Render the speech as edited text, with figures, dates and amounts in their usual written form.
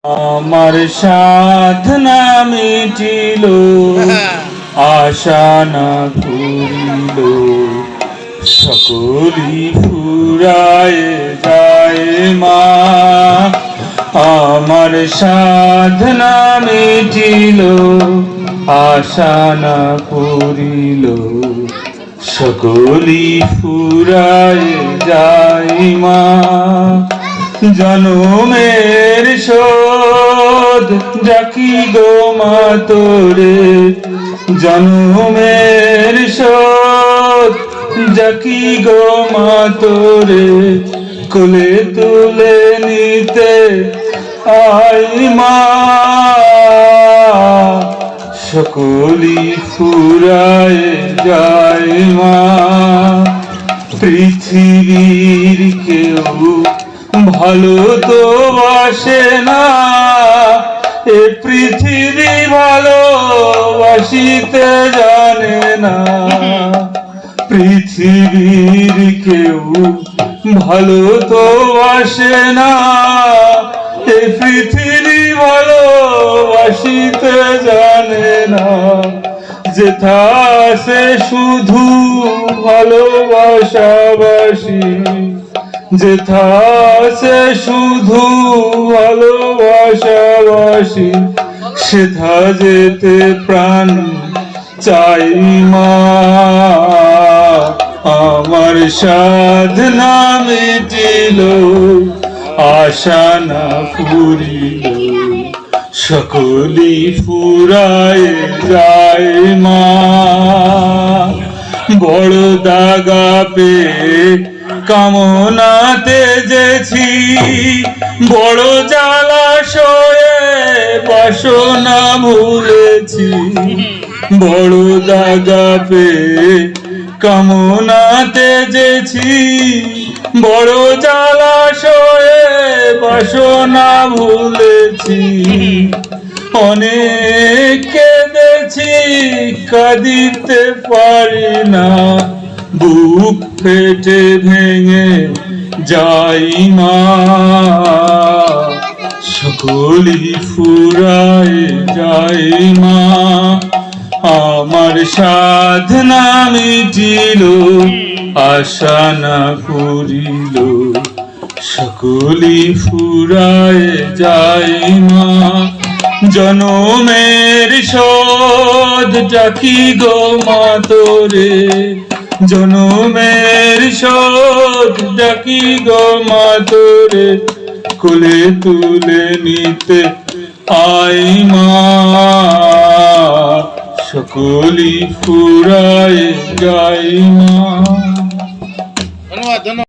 আমার সাধনা মিটিল, আশা না করিল, সকলি ফুরায় যায় মা। আমার সাধনা মিটিল, আশা না করিল, সকলি ফুরায় যায় মা। জনমের শোধ ডাকি গো মা তোরে, জনমের শোধ ডাকি গো মা তোরে, কোলে তুলে নিতে আই মা। সকলি ফুরায় যায় মা। পৃথিবীর কেউ ভালো তো বাসে না, এ পৃথিবী ভালোবাসিতে জানে না। পৃথিবীর কেউ ভালো তো বাসে না, এ পৃথিবী ভালোবাসিতে জানে না। যেথা সে শুধু ভালোবাসাবাসি, যেথা সে শুধু ভালোবাসাবাসি, সেথা যেতে প্রাণ চাই মা। আমার সাধনা মিটিল, আশা না পুরিল, সকলি ফুরায় যায় মা। বড় দাগা পে কামনাতে যেছি, বড় জলাশয়ে বাসনা ভুলেছি। বড় দাগা পে কামনাতে যেছি, বড় জলাশয়ে বাসনা ভুলেছি। অনেক কেঁদেছি, কাঁদিতে পারি না, বুক ফেটে ভেঙে যাই মা। সকলি ফুরায় যায় মা। আমার সাধনা মিটিল, আশা না করিল, সকলি ফুরায় যায় মা। জনমের শোধ ডাকি গো মা তোরে, জনমের শোধ ডাকি গো মা তোরে, কোলে তুলে নিতে আই মা। সকলি ফুরায় যায় মা। ধন্যবাদ।